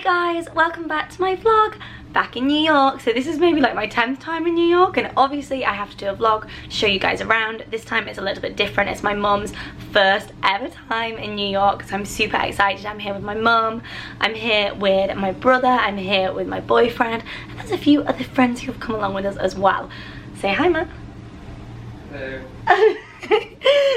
guys, welcome back to my vlog back in New York. So this is maybe like my 10th time in New York, and obviously I have to do a vlog to show you guys around. This time it's a little bit different. It's my mum's first ever time in New York, so I'm super excited. I'm here with my mum, I'm here with my brother, I'm here with my boyfriend, and there's a few other friends who have come along with us as well. Say hi, Matt. Hello.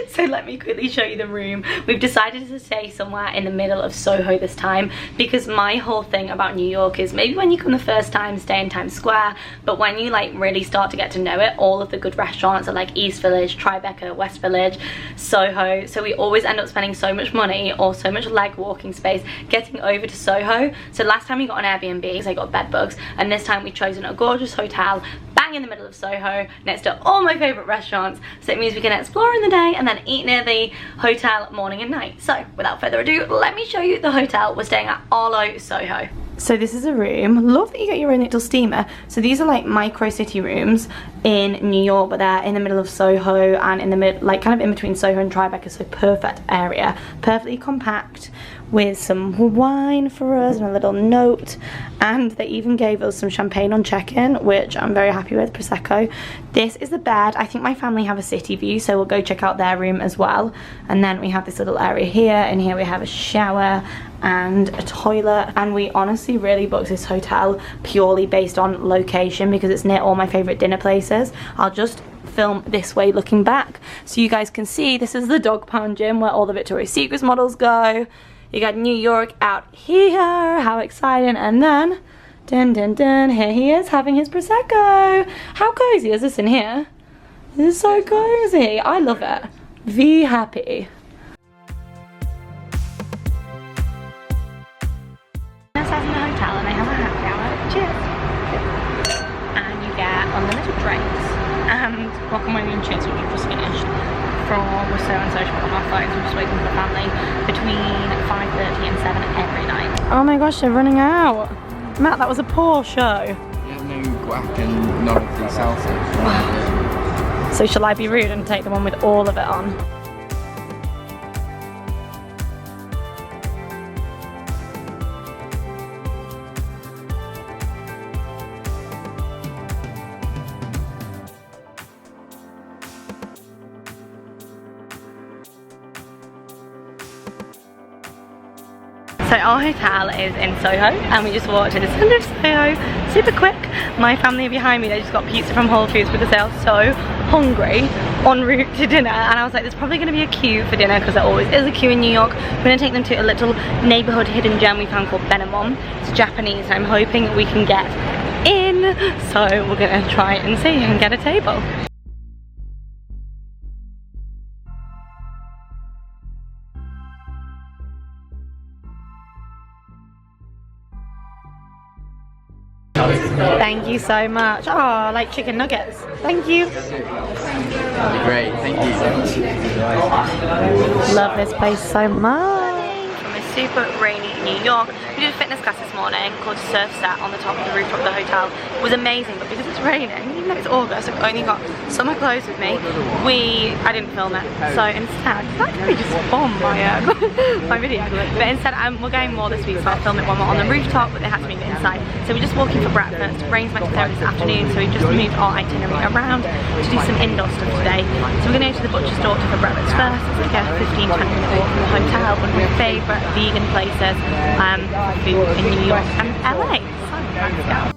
So let me quickly show you the room. We've decided to stay somewhere in the middle of Soho this time because my whole thing about New York is maybe when you come the first time stay in Times Square, but when you like really start to get to know it, all of the good restaurants are like East Village, Tribeca, West Village, Soho. So we always end up spending so much money or so much leg walking space getting over to Soho. So last time we got an Airbnb because I got bed bugs, and this time we've chosen a gorgeous hotel bang in the middle of Soho next to all my favourite restaurants, so it means we can explore in the day and then eat near the hotel morning and night. So without further ado, let me show you the hotel. We're staying at Arlo Soho. So this is a room. Love that you get your own little steamer. So these are like micro city rooms in New York, but they're in the middle of Soho and in the mid, like kind of in between Soho and Tribeca, so perfect area, perfectly compact, with some wine for us and a little note, and they even gave us some champagne on check-in, which I'm very happy with, Prosecco. This is the bed. I think my family have a city view, so we'll go check out their room as well. And then we have this little area here, and here we have a shower and a toilet, and we honestly really booked this hotel purely based on location because it's near all my favorite dinner places. I'll just film this way looking back so you guys can see. This is the dog pound gym where all the Victoria's Secret models go. You got New York out here, how exciting. And then dun dun dun, here he is having his Prosecco. How cozy is this in here? This is so cozy. I love it. Be happy. In the hotel, and they have a happy hour. Cheers. And you get unlimited drinks and guacamole and chips, which we've just finished from. We're so unsociable on our phones. We're just waiting for the family between 5:30 and 7 every night. Oh my gosh, they're running out. Matt, that was a poor show. You have no guac and none of the salsa. So shall I be rude and take the one with all of it on? So our hotel is in Soho, and we just walked to the centre of Soho, super quick. My family behind me, they just got pizza from Whole Foods because they are so hungry en route to dinner, and I was like, there's probably going to be a queue for dinner because there always is a queue in New York. We're going to take them to a little neighbourhood hidden gem we found called Benamon. It's Japanese, and I'm hoping we can get in, so we're going to try and see and get a table. Thank you so much. Oh, like chicken nuggets. Thank you. Great, thank you. Love this place so much. From a super rainy New York. We did a fitness class this morning called Surf Set on the top of the rooftop of the hotel. It was amazing, but because it's raining, even though it's August, I've only got summer clothes with me. I didn't film it, so instead, that could be just bombed my video. But instead, we're going more this week, so I filmed it when we're on the rooftop, but they had to move it inside. So we're just walking for breakfast. Rain's meant to clear this afternoon, so we just moved our itinerary around to do some indoor stuff today. So we're going to go to the butcher's daughter for breakfast first. It's like a 15-20 minute walk from the hotel, one of my favourite vegan places. Food in New York and LA. So let's go.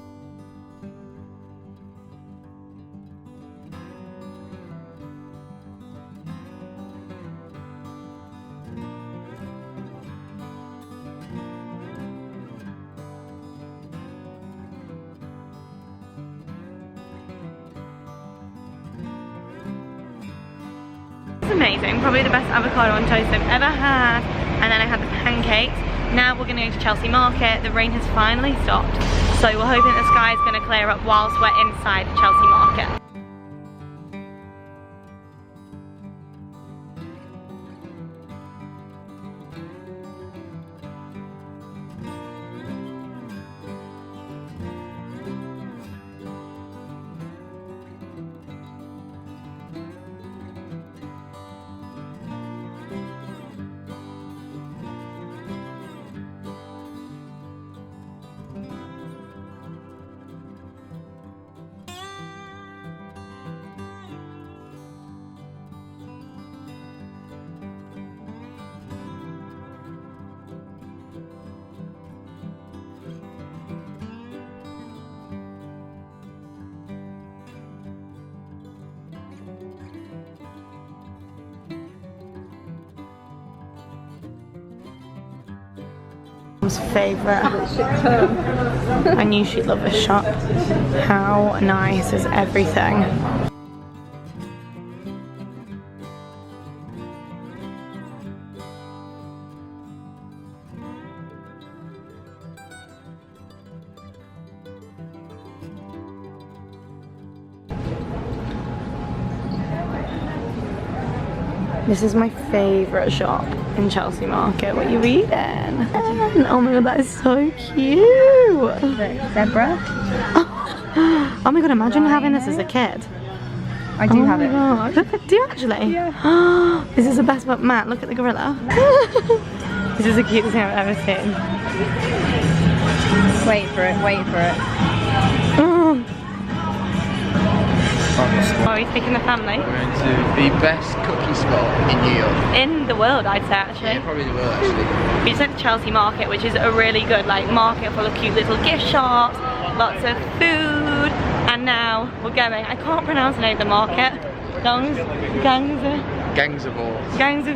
It's amazing, probably the best avocado on toast I've ever had. And then I had the pancakes. Now we're going to go to Chelsea Market. The rain has finally stopped, so we're hoping the sky is going to clear up whilst we're inside Chelsea Market. mum's favourite. I knew she'd love this shop. How nice is everything? This is my favourite shop in Chelsea Market. What are you eating? Oh my god, that is so cute! Zebra? Oh my god, imagine having this as a kid. I do have it. God. Do you actually? Yeah. This is the best part. Matt, look at the gorilla. This is the cutest thing I've ever seen. Wait for it, wait for it. Are we taking the family? We're going to the best cookie spot in New York. In the world, I'd say, actually. Yeah, probably the world, actually. We just went to Chelsea Market, which is a really good market full of cute little gift shops, lots of food, and now we're going, I can't pronounce the name of the market, Gangs of all.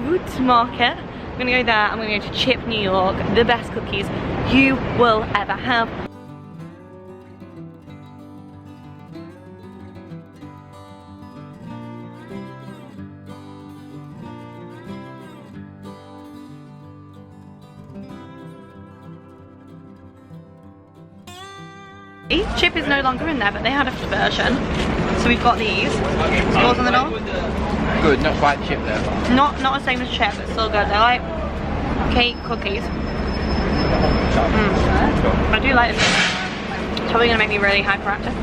Wood Market. I'm gonna go there, I'm gonna go to Chip, New York, the best cookies you will ever have. Chip is no longer in there, but they had a version. So we've got these. Scores on the door. Good, not quite Chip though. Not the same as Chip, but still good. They're like cake cookies. I do like them. It's probably gonna make me really hyperactive.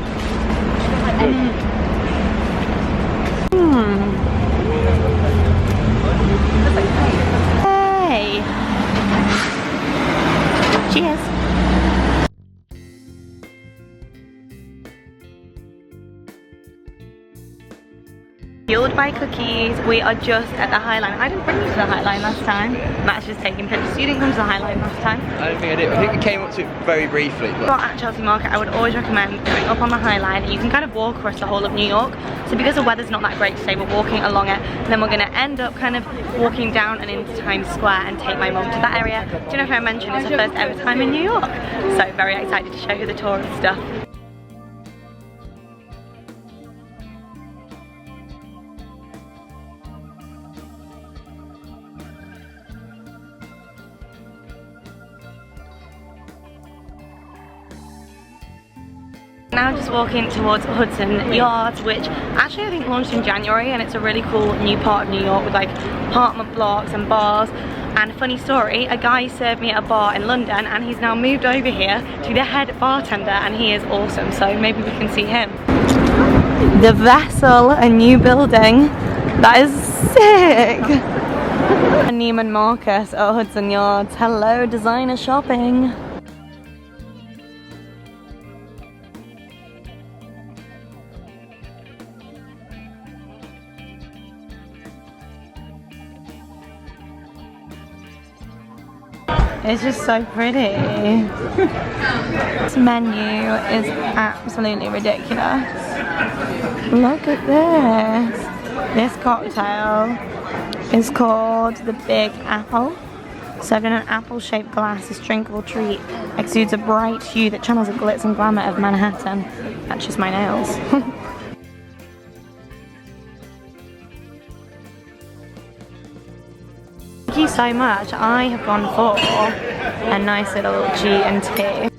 Hey! Cheers! Fueled by cookies, we are just at the High Line. I didn't bring you to the High Line last time. Matt's just taking pictures. You didn't come to the High Line last time. I don't think I did. I think we came up to it very briefly. But At Chelsea Market, I would always recommend going up on the High Line. You can kind of walk across the whole of New York. So because the weather's not that great today, we're walking along it. And then we're going to end up kind of walking down and into Times Square and take my mum to that area. Do you know if I mentioned it's her first ever time in New York? So very excited to show you the tour and stuff. Now just walking towards Hudson Yards, which actually I think launched in January, and it's a really cool new part of New York with apartment blocks and bars. And funny story, a guy served me at a bar in London and he's now moved over here to be the head bartender, and he is awesome, so maybe we can see him. The Vessel, a new building. That is sick! Neiman Marcus at Hudson Yards. Hello, designer shopping. It's just so pretty. This menu is absolutely ridiculous. Look at this. This cocktail is called the Big Apple. Served in an apple-shaped glass, this drinkable treat exudes a bright hue that channels the glitz and glamour of Manhattan. That's just my nails. Thank you so much. I have gone for a nice little G&T.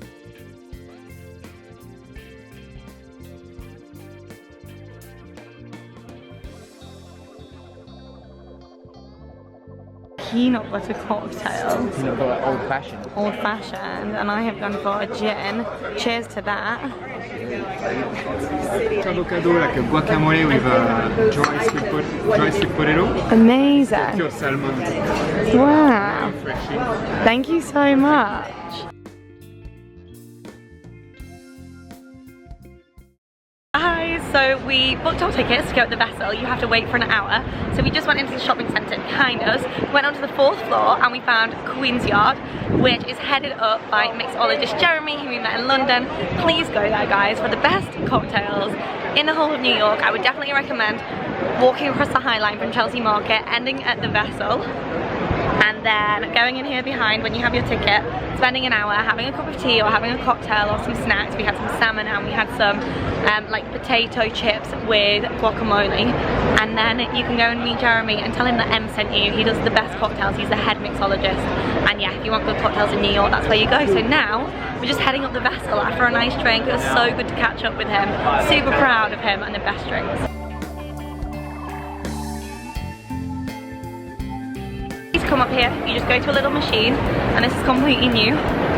Peanut butter cocktail. Peanut butter old fashioned. Old fashioned, and I have gone for a gin. Cheers to that. Avocado like a guacamole with dry sweet potato. Amazing. Pure salmon. Wow. Refreshing. Thank you so much. Hi, so we booked our tickets to go at the Vessel. You have to wait for an hour. So we just went into the shopping centre behind us, went onto the 4th floor, and we found Queen's Yard, which is headed up by mixologist Jeremy, who we met in London. Please go there, guys, for the best cocktails in the whole of New York. I would definitely recommend walking across the High Line from Chelsea Market, ending at the Vessel, and then going in here behind when you have your ticket, spending an hour having a cup of tea or having a cocktail or some snacks. We had some salmon and we had some like potato chips with guacamole, and then you can go and meet Jeremy and tell him that Em sent you. He does the best cocktails, he's the head mixologist, and yeah, if you want good cocktails in New York, that's where you go. So now we're just heading up the Vestal after a nice drink. It was so good to catch up with him, super proud of him and the best drinks. Come up here, you just go to a little machine, and this is completely new.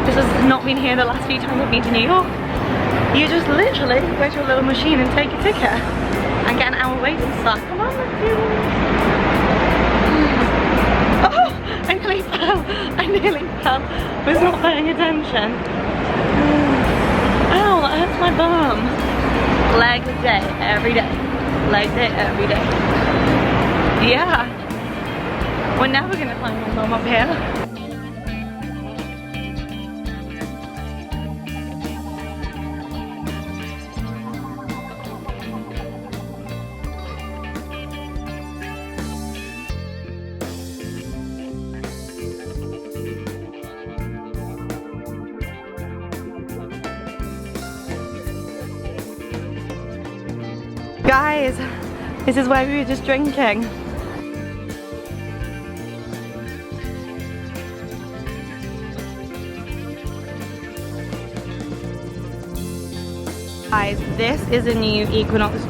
This has not been here the last few times I've been to New York. You just literally go to a little machine and take your ticket and get an hour waiting slot. Come on, let's do it. Oh, I nearly fell. I nearly fell. I was not paying attention. Ow, that hurts my bum. Leg day, every day. Leg day, every day. Yeah. We're never gonna find my mum up here. Guys, this is where we were just drinking. Guys, this is a new Equinox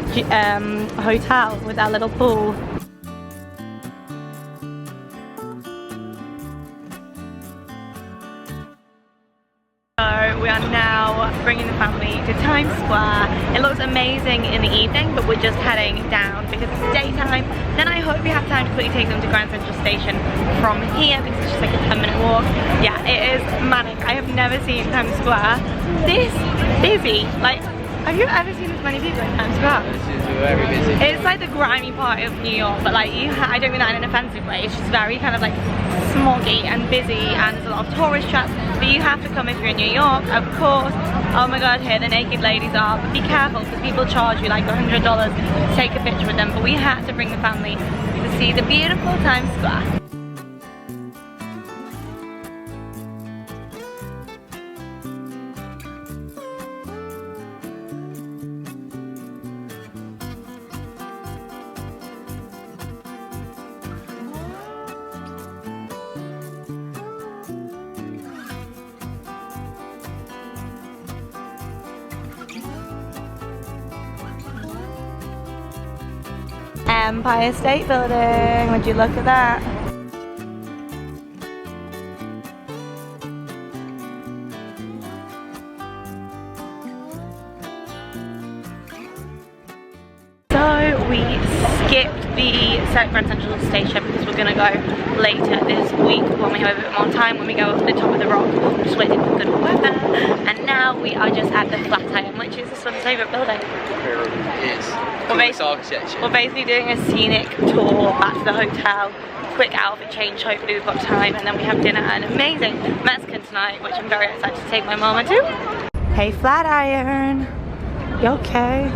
hotel with our little pool. So we are now bringing the family to Times Square. It looks amazing in the evening, but we're just heading down because it's daytime. Then I hope we have time to quickly take them to Grand Central Station from here because it's just like a 10-minute walk. Yeah, it is manic. I have never seen Times Square this busy. Like, have you ever seen this many people in Times Square? This is very busy. It's like the grimy part of New York, but like I don't mean that in an offensive way. It's just very kind of like smoggy and busy, and there's a lot of tourist traps. But you have to come if you're in New York, of course. Oh my god, here the naked ladies are. But be careful because people charge you like $100 to take a picture with them. But we had to bring the family to see the beautiful Times Square. Empire State Building, would you look at that? So we skipped the Grand Central Station because we're going to go later this week when we have a bit more time, when we go up to the top of the rock. We're just waiting for good weather. And now we are just at the Flatiron, which is this one's favourite building. It is. Architecture. We're basically doing a scenic tour back to the hotel, quick outfit change, hopefully we've got time, and then we have dinner and amazing Mexican tonight, which I'm very excited to take my mama to. Hey Flatiron, you okay?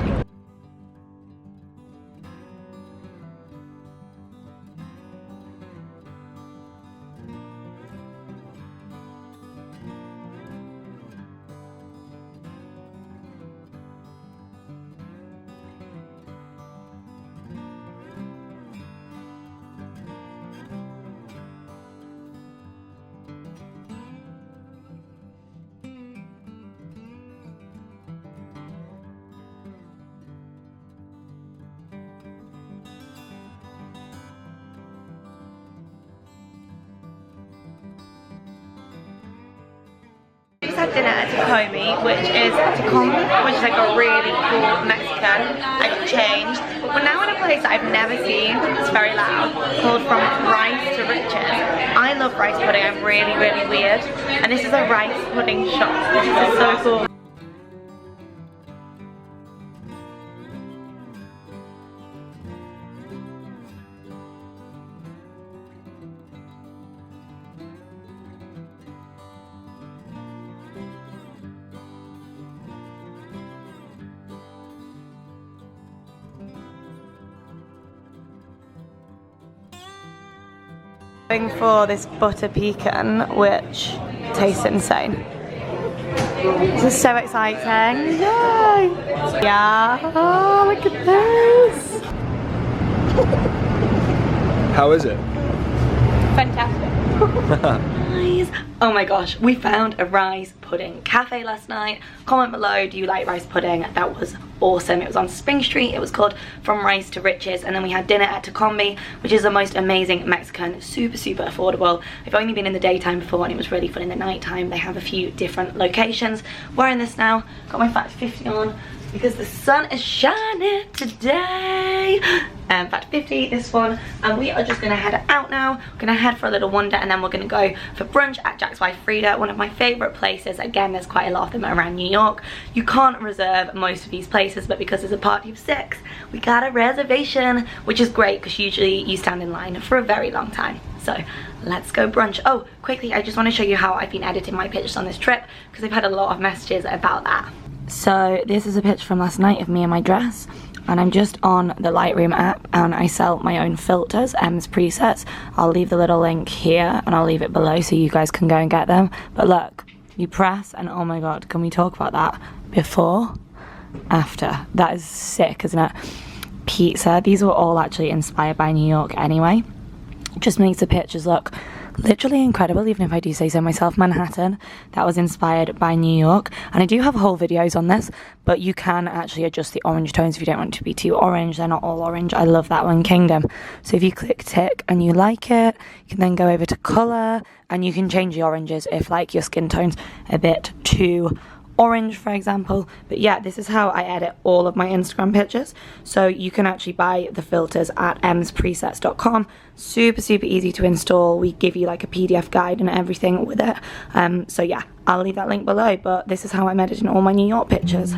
Just had dinner at Tacoma, which is like a really cool Mexican exchange. We're now in a place that I've never seen, it's very loud, called From Rice to Riches. I love rice pudding, I'm really, really weird. And this is a rice pudding shop. This is so cool. Going for this butter pecan, which tastes insane. This is so exciting. Yay! Yeah. Oh, look at this. How is it? Fantastic. Oh my gosh, we found a rice pudding cafe last night. Comment below, do you like rice pudding? That was awesome. It was on Spring Street. It was called From Rice to Riches, and then we had dinner at Tacombi, which is the most amazing Mexican, super affordable. I've only been in the daytime before and it was really fun in the nighttime. They have a few different locations. Wearing this now, got my FAQS 50 on because the sun is shining today. FAQS 50, this one, and we are just gonna head out now. We're gonna head for a little wander and then we're gonna go for brunch at Jack's Wife Frida, one of my favorite places. Again, there's quite a lot of them around New York. You can't reserve most of these places, but because there's a party of 6, we got a reservation, which is great because usually you stand in line for a very long time. So let's go brunch. Oh, quickly, I just want to show you how I've been editing my pictures on this trip because I've had a lot of messages about that. So this is a picture from last night of me in my dress, and I'm just on the Lightroom app and I sell my own filters, M's presets. I'll leave the little link here and I'll leave it below so you guys can go and get them. But look, you press and oh my god, can we talk about that? Before, after. That is sick, isn't it? Pizza, these were all actually inspired by New York anyway. Just makes the pictures look literally incredible, even if I do say so myself. Manhattan, that was inspired by New York, and I do have whole videos on this, but you can actually adjust the orange tones if you don't want it to be too orange. They're not all orange. I love that one, Kingdom. So if you click tick and you like it, you can then go over to color and you can change the oranges if like your skin tone's a bit too orange, for example. But yeah, this is how I edit all of my Instagram pictures. So you can actually buy the filters at emspresets.com. Super easy to install. We give you like a PDF guide and everything with it. So yeah, I'll leave that link below, but this is how I'm editing all my New York pictures.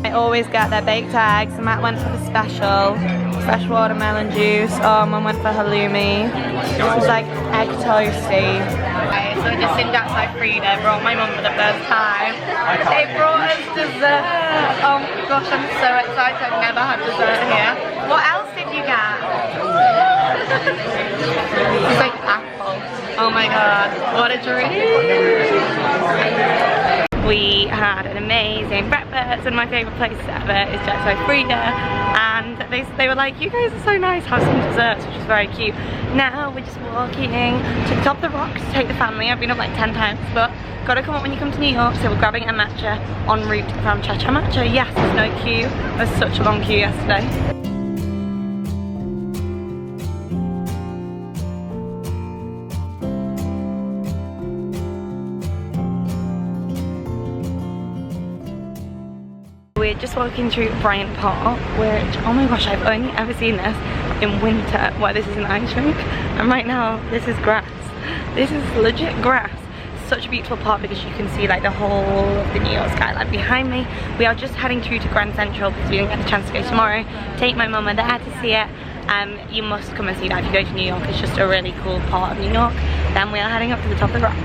I always get their baked eggs. Matt went for the special fresh watermelon juice. Oh, Mum went for halloumi. This is like egg toasty. Okay, so just in Jack's Wife Frida, brought my mum for the first time. They brought us dessert. Oh my gosh, I'm so excited. I've never had dessert here. What else did you get? It's like apple. Oh my god, what a dream. We had an amazing breakfast, and my favourite place ever is Jack's Wife Frida, and they were like, you guys are so nice, have some desserts, which is very cute. Now we're just walking to the top of the rock to take the family. I've been up like 10 times, but gotta come up when you come to New York, so we're grabbing a matcha en route from Cha-Cha Matcha. Yes, there's no queue. There was such a long queue yesterday. We're just walking through Bryant Park, which, oh my gosh, I've only ever seen this in winter, where this is an ice rink, and right now this is grass. This is legit grass. Such a beautiful park because you can see like the whole of the New York skyline behind me. We are just heading through to Grand Central because we didn't get the chance to go tomorrow. Take my mama there to see it. You must come and see that if you go to New York. It's just a really cool part of New York. Then we are heading up to the top of the rock.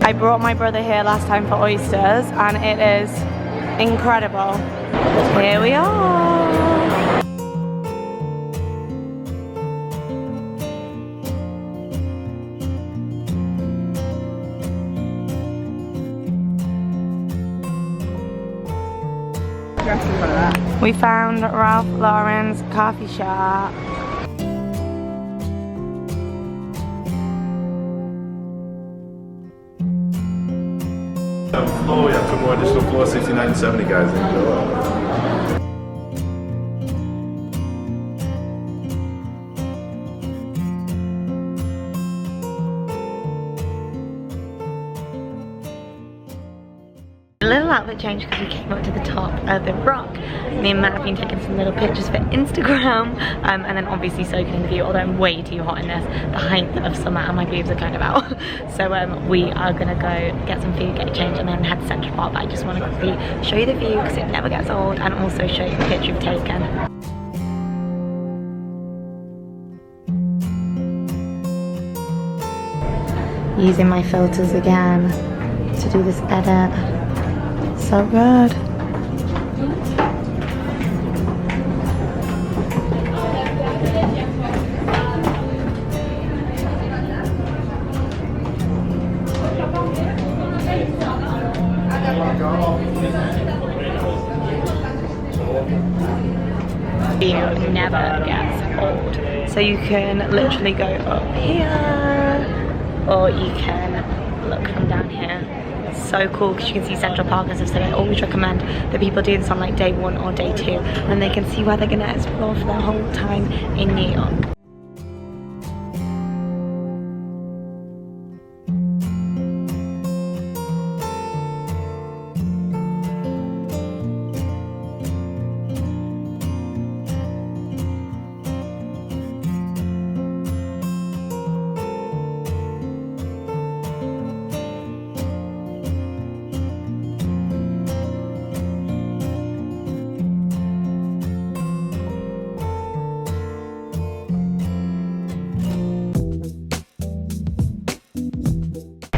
I brought my brother here last time for oysters and it is incredible. Here we are. We found Ralph Lauren's coffee shop. Oh yeah, 2 more additional floors, 69 and 70 guys. little outfit change because we came up to the top of the rock. Me and Matt have been taking some little pictures for Instagram, and then obviously soaking in the view, although I'm way too hot in this. The height of summer and my boobs are kind of out. So we are gonna go get some food, get a change, and then head to Central Park. But I just want to quickly show you the view because it never gets old, and also show you the picture we've taken. Using my filters again to do this edit. So good. View never gets old. So you can literally go up here, or you can look from down here. It's so cool because you can see Central Park. As I've said, I always recommend that people do this on like day 1 or day 2, and they can see where they're gonna explore for their whole time in New York.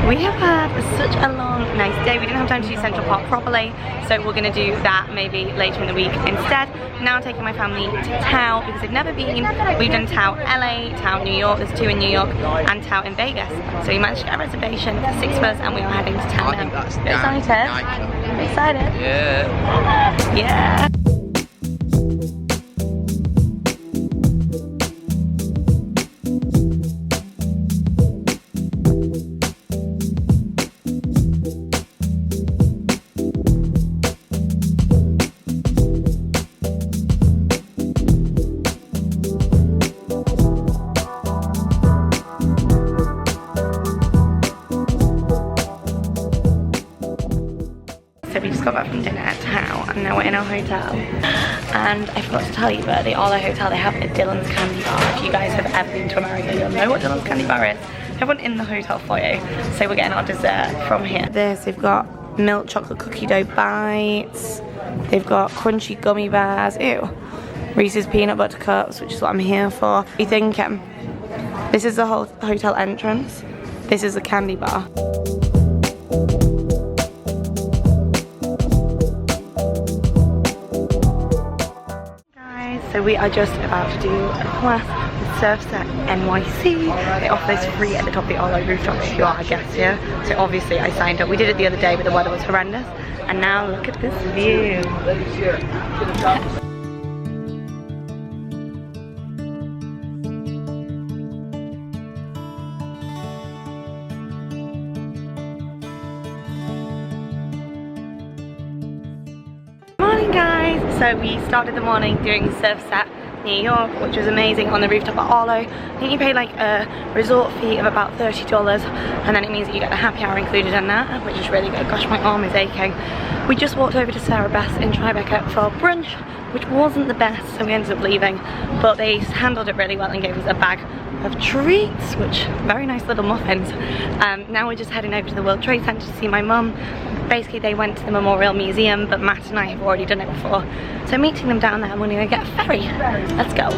We have had such a long, nice day. We didn't have time to do Central Park properly, so we're going to do that maybe later in the week instead. Now I'm taking my family to Tao because they've never been. We've done Tao LA, Tao New York, there's 2 in New York, and Tao in Vegas. So we managed to get a reservation for 6 of us, and we are heading to Tao now. Excited? Excited? Yeah. Yeah. So we just got back from dinner at Tao, and now we're in our hotel. And I forgot to tell you, but the Arlo Hotel, they have a Dylan's Candy Bar. If you guys have ever been to America, you'll know what Dylan's Candy Bar is. Everyone in the hotel foyer. So we're getting our dessert from here. They've got milk chocolate cookie dough bites. They've got crunchy gummy bears. Ew. Reese's peanut butter cups, which is what I'm here for. What are you thinking? This is the whole hotel entrance. This is the candy bar. So we are just about to do a class with Surfs at NYC. They offer this free at the top of the Arlo rooftop if you are a guest here. So obviously I signed up. We did it the other day, but the weather was horrendous. And now look at this view. Morning guys! So we started the morning doing Surfs at New York, which was amazing, on the rooftop at Arlo. I think you pay like a resort fee of about $30, and then it means that you get the happy hour included in that, which is really good. Gosh, my arm is aching. We just walked over to Sarah Beth's in Tribeca for brunch, which wasn't the best, so we ended up leaving, but they handled it really well and gave us a bag of treats, which very nice little muffins. Now we're just heading over to the World Trade Center to see my mum. Basically they went to the Memorial Museum, but Matt and I have already done it before, so meeting them down there, I'm gonna go get a ferry. Let's go.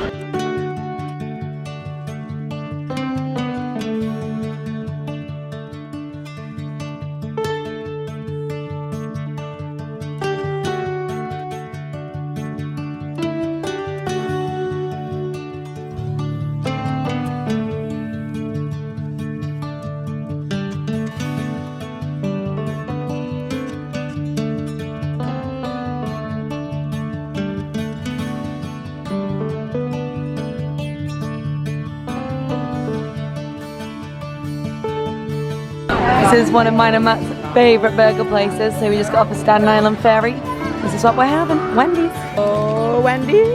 This is one of mine and Matt's favourite burger places, so we just got off a Staten Island ferry. This is what we're having, Wendy's. Oh, Wendy's!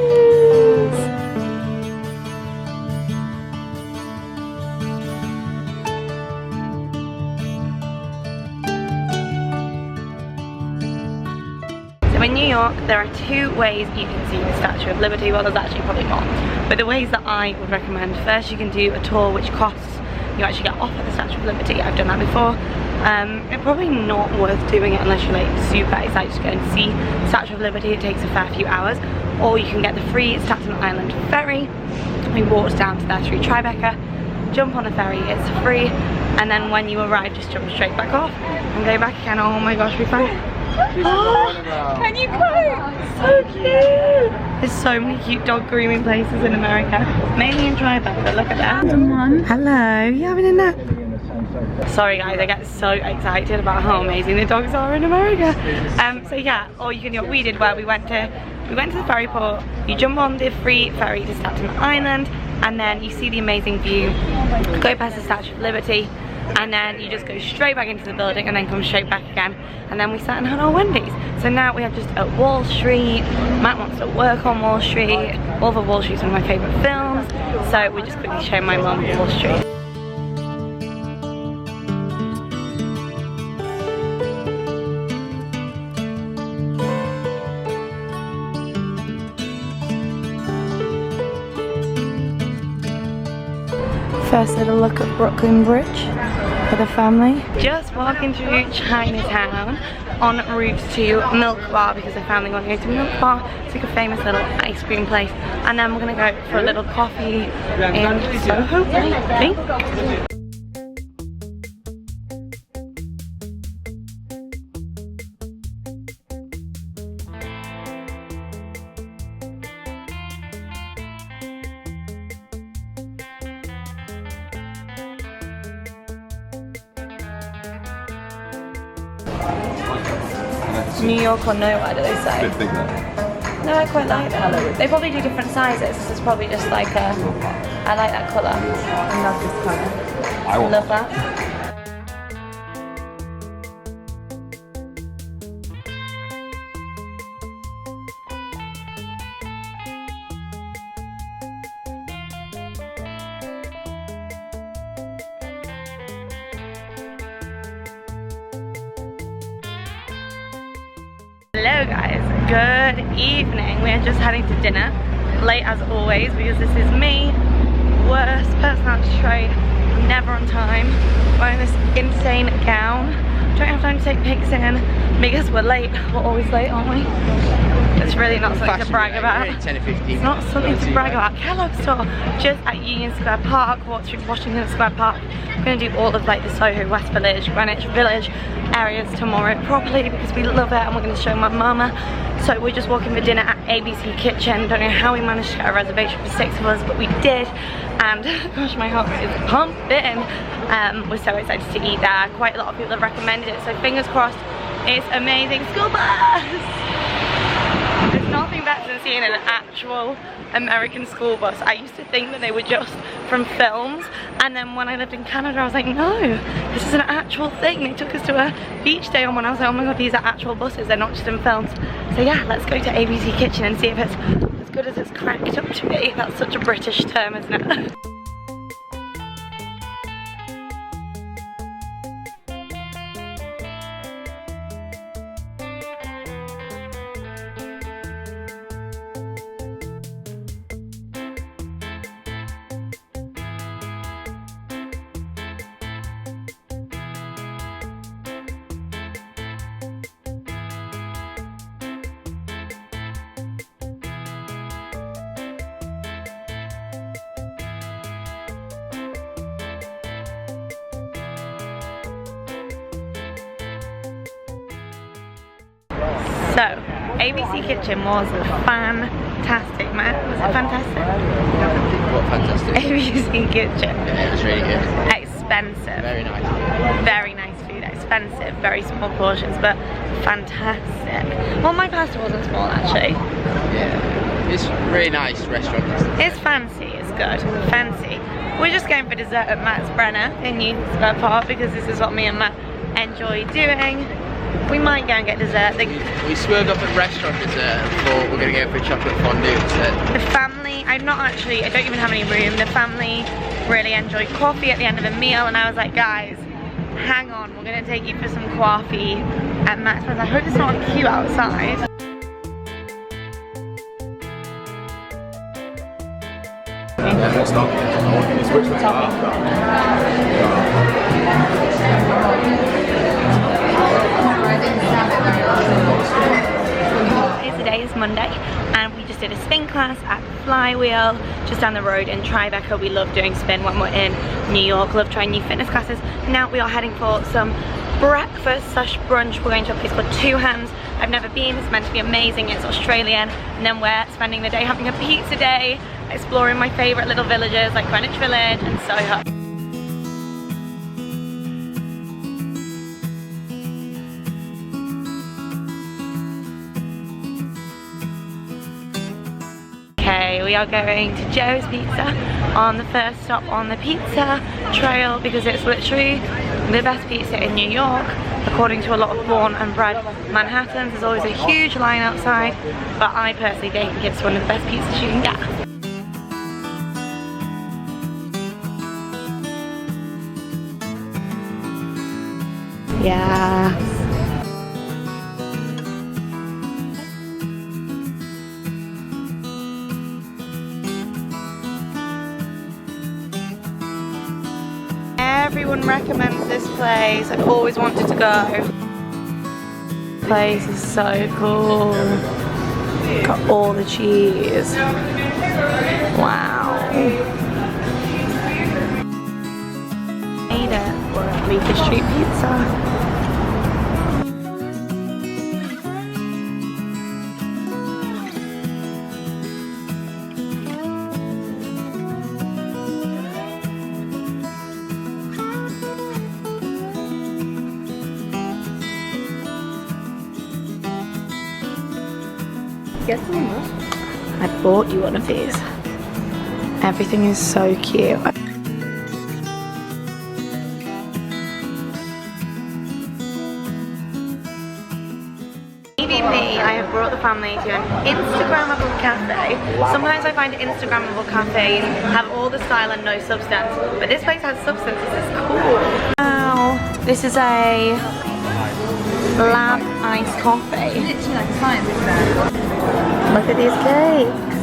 So in New York, there are 2 ways you can see the Statue of Liberty. Well, there's actually probably more. But the ways that I would recommend, first you can do a tour which costs, you actually get off at the Statue of Liberty. I've done that before. It's probably not worth doing it unless you're like super excited to go and see the Statue of Liberty. It takes a fair few hours. Or you can get the free Staten Island ferry. We walked down to there through Tribeca, jump on a ferry, it's free, and then when you arrive just jump straight back off and go back again. Oh my gosh, we found it. Oh, can you go? So cute. There's so many cute dog grooming places in America, mainly in Tribeca. Look at that. Hello, you having a nap? Sorry guys, I get so excited about how amazing the dogs are in America. So yeah, or you can do what we did, where we went to the ferry port, you jump on the free ferry to Staten Island, and then you see the amazing view, go past the Statue of Liberty, and then you just go straight back into the building and then come straight back again. And then we sat and had our Wendy's. So now we have just at Wall Street. Matt wants to work on Wall Street. Wolf of Wall Street is one of my favourite films, so we're just quickly showing my mum Wall Street. First little look at Brooklyn Bridge for the family. Just walking through Chinatown en route to Milk Bar because the family want to go to Milk Bar. It's like a famous little ice cream place. And then we're going to go for a little coffee in Soho, I think. New York or nowhere, do they say? Bit big though. No, I quite like that. They probably do different sizes. This is probably just like a... I like that colour. I love this colour. I love that. Hello guys, good evening. We are just heading to dinner, late as always because this is me, worst personality trait, I'm never on time, wearing this insane gown, don't have time to take pics in because we're late, we're always late aren't we? It's really not something to brag about. 10 or 15. It's not something to brag about. Kellogg's store, just at Union Square Park, walked through Washington Square Park. We're going to do all of like the Soho, West Village, Greenwich Village areas tomorrow properly because we love it and we're going to show my mama. So we're just walking for dinner at ABC Kitchen. Don't know how we managed to get a reservation for 6 of us, but we did. And gosh, my heart is pumping. We're so excited to eat there. Quite a lot of people have recommended it, so fingers crossed. It's amazing. School bus! There's nothing better than seeing an actual American school bus. I used to think that they were just from films, and then when I lived in Canada I was like, no, this is an actual thing. They took us to a beach day on one. I was like, oh my god, these are actual buses, they're not just in films. So yeah, let's go to ABC Kitchen and see if it's as good as it's cracked up to be. That's such a British term, isn't it? So, ABC Kitchen was fantastic, Matt. Was it fantastic? What fantastic? ABC Kitchen. Yeah, it was really good. Expensive. Very nice. Very nice food. Expensive. Very small portions, but fantastic. Well, my pasta wasn't small, actually. Yeah. It's a really nice restaurant. It's fancy. It's good. Fancy. We're just going for dessert at Matt's Brenner in Union Square Park because this is what me and Matt enjoy doing. We might go and get dessert. We swerved off at restaurant dessert and thought we're going to go for a chocolate fondue instead. The family, I don't even have any room. The family really enjoyed coffee at the end of a meal, and I was like, guys, hang on, we're going to take you for some coffee at Matt's Brenner. I hope it's not a queue outside. Today is Monday and we just did a spin class at Flywheel just down the road in Tribeca. We love doing spin when we're in New York, love trying new fitness classes. Now we are heading for some breakfast slash brunch. We're going to a place called Two Hands. I've never been, it's meant to be amazing, it's Australian, and then we're spending the day having a pizza day, exploring my favourite little villages like Greenwich Village and Soho. Okay, we are going to Joe's Pizza on the first stop on the pizza trail because it's literally the best pizza in New York according to a lot of born and bred Manhattans. There's always a huge line outside, but I personally think it's one of the best pizzas you can get. Yeah. Everyone recommends this place. I've always wanted to go. This place is so cool. Got all the cheese. Wow. Made it. We're at Bleecker Street Pizza. Get some more. I bought you one of these. Everything is so cute. Maybe me, I have brought the family to an Instagrammable cafe. Sometimes I find Instagrammable cafes have all the style and no substance, but this place has substance. This is cool. Wow, this is a lab iced coffee. Literally like science experiment. Look at these cakes.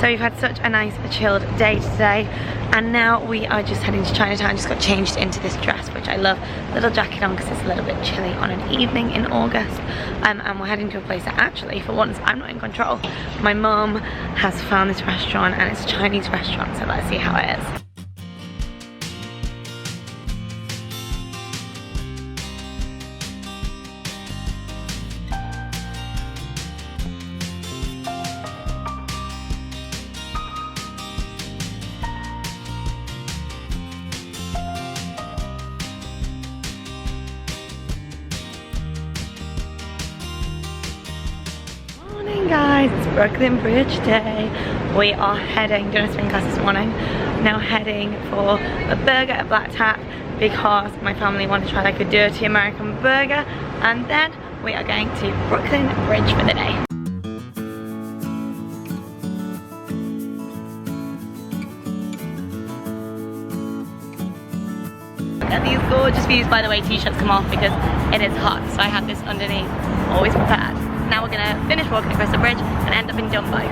So we've had such a nice chilled day today and now we are just heading to Chinatown. Just got changed into this dress which I love, little jacket on because it's a little bit chilly on an evening in August, and we're heading to a place that actually for once I'm not in control. My mum has found this restaurant and it's a Chinese restaurant, so let's see how it is. Guys, it's Brooklyn Bridge Day. We are heading, doing a spin class this morning, now heading for a burger at Black Tap because my family want to try like a dirty American burger, and then we are going to Brooklyn Bridge for the day. Look at these gorgeous views. By the way, t-shirts come off because it is hot, so I have this underneath, always prepared. Now we're gonna finish walking across the bridge and end up in Dumbo.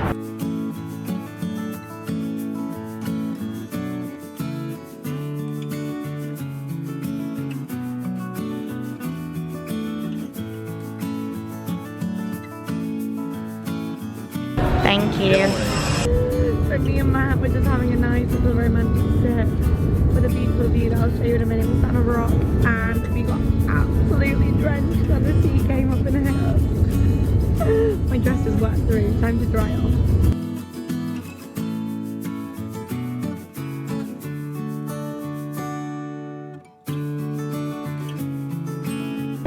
Thank you. So me and Matt were just having a nice little romantic sit with a beautiful view that I'll show you in a minute. We're sat on a rock and we got absolutely drenched and the sea came up in a hill. My dress is wet through, time to dry off.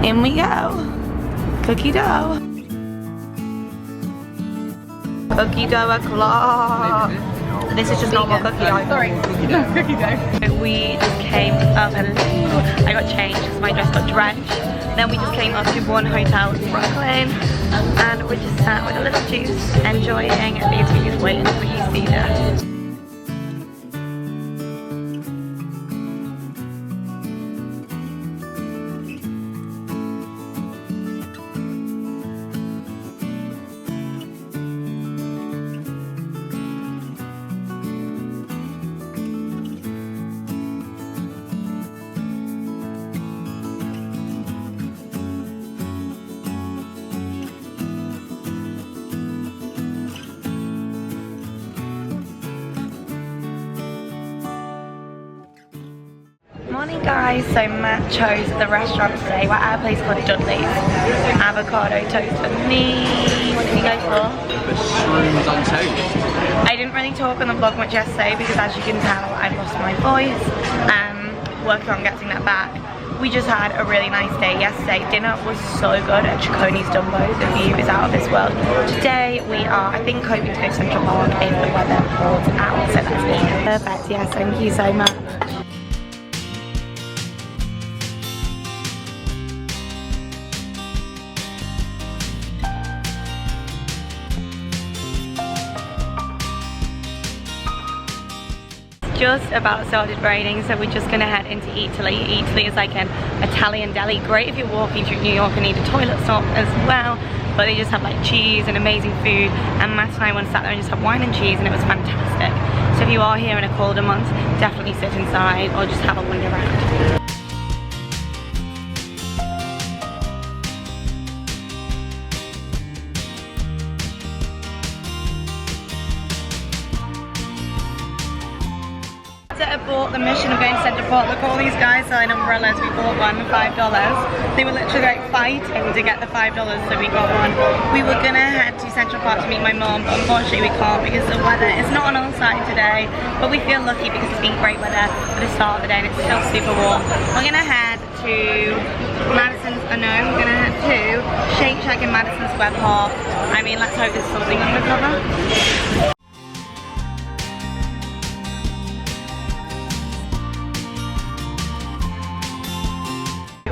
In we go. Cookie dough. Cookie dough o'clock. This is just normal cookie dough. Sorry, cookie dough. We just came up and I got changed because my dress got drenched. Then we just came up to one hotel in Brooklyn, and we're just sat with a little juice, enjoying these views, waiting for you to see that. Morning guys, so Matt chose the restaurant today. We're at a place called Dudley's. Avocado toast for me. What did you go for? Shrooms on toast. I didn't really talk on the vlog much yesterday because, as you can tell, I've lost my voice. Working on getting that back. We just had a really nice day yesterday. Dinner was so good at Cicconi's Dumbo. The view is out of this world. Today we are, I think, hoping to go to Central Park if the weather holds out. So that's me. Perfect, yes, thank you so much. Just about started raining, so we're just gonna head into Italy. Italy is like an Italian deli. Great if you're walking through New York and need a toilet stop as well, but they just have like cheese and amazing food, and Matt and I once sat there and just had wine and cheese, and it was fantastic. So if you are here in a colder month, definitely sit inside or just have a wander around. I bought the mission of going to Central Park. Look, all these guys selling umbrellas. We bought one for $5. They were literally like fighting to get the $5, so we got one. We were gonna head to Central Park to meet my mum, but unfortunately we can't because the weather is not on our side today. But we feel lucky because it's been great weather for the start of the day and it's still super warm. We're gonna head to Madison's, we're gonna head to Shake Shack in Madison Square Park. I mean, let's hope there's something undercover.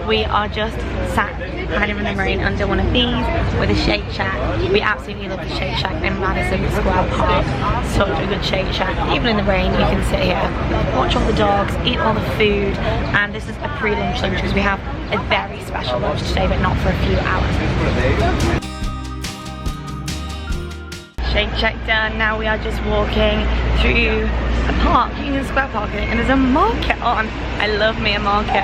We are just sat hiding in the rain under one of these with a Shake Shack. We absolutely love the Shake Shack in Madison Square Park. Such a good Shake Shack. Even in the rain, you can sit here, watch all the dogs, eat all the food, and this is a pre-lunch lunch because we have a very special lunch today, but not for a few hours. Shake Shack done. Now we are just walking through a park, Union Square Park, and there's a market on. I love me a market.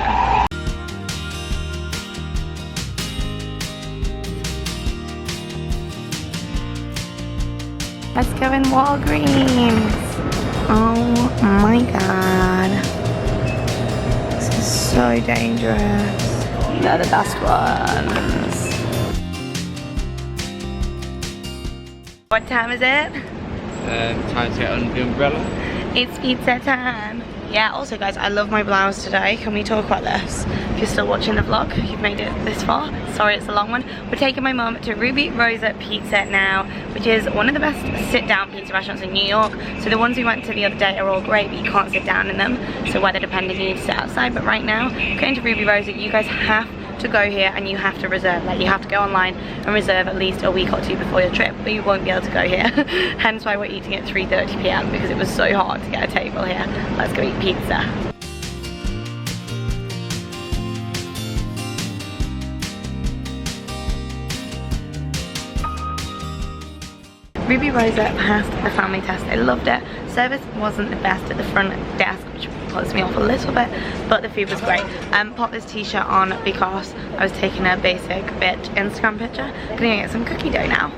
Let's go in Walgreens. Oh my god. This is so dangerous. They're the best ones. What time is it? Time to get under the umbrella. It's pizza time. Yeah, also guys, I love my blouse today. Can we talk about this? If you're still watching the vlog, you've made it this far. Sorry, it's a long one. We're taking my mum to Ruby Rosa Pizza now, which is one of the best sit-down pizza restaurants in New York. So the ones we went to the other day are all great, but you can't sit down in them. So weather depending, you need to sit outside. But right now, going to Ruby Rosa, you guys have to go here and you have to reserve. Like, you have to go online and reserve at least a week or two before your trip, but you won't be able to go here. Hence why we're eating at 3:30 p.m. because it was so hard to get a table here. Let's go eat pizza. Ruby Rosa passed the family test. I loved it. Service wasn't the best at the front desk, which puts me off a little bit, but the food was great. Popped this t-shirt on because I was taking a basic bitch Instagram picture. Gonna get some cookie dough now.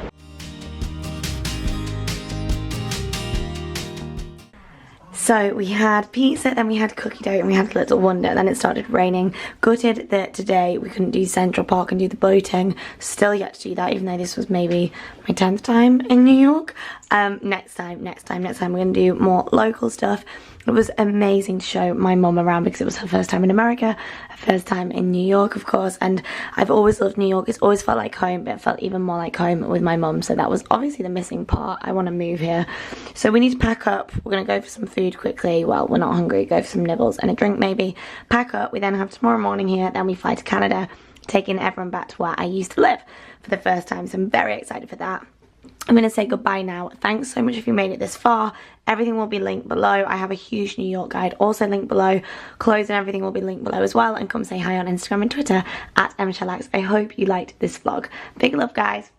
So we had pizza, then we had cookie dough, and we had a little wonder. Then it started raining. Gutted that today we couldn't do Central Park and do the boating. Still yet to do that, even though this was maybe my 10th time in New York. Next time we're gonna do more local stuff. It was amazing to show my mum around because it was her first time in America, her first time in New York, of course, and I've always loved New York. It's always felt like home, but it felt even more like home with my mum, so that was obviously the missing part. I want to move here. So we need to pack up. We're going to go for some food quickly. Well, we're not hungry. Go for some nibbles and a drink maybe. Pack up. We then have tomorrow morning here, then we fly to Canada. taking everyone back to where I used to live for the first time. So I'm very excited for that. I'm going to say goodbye now. Thanks so much if you made it this far. Everything will be linked below. I have a huge New York guide also linked below. Clothes and everything will be linked below as well. And come say hi on Instagram and Twitter at emtalks. I hope you liked this vlog. Big love, guys.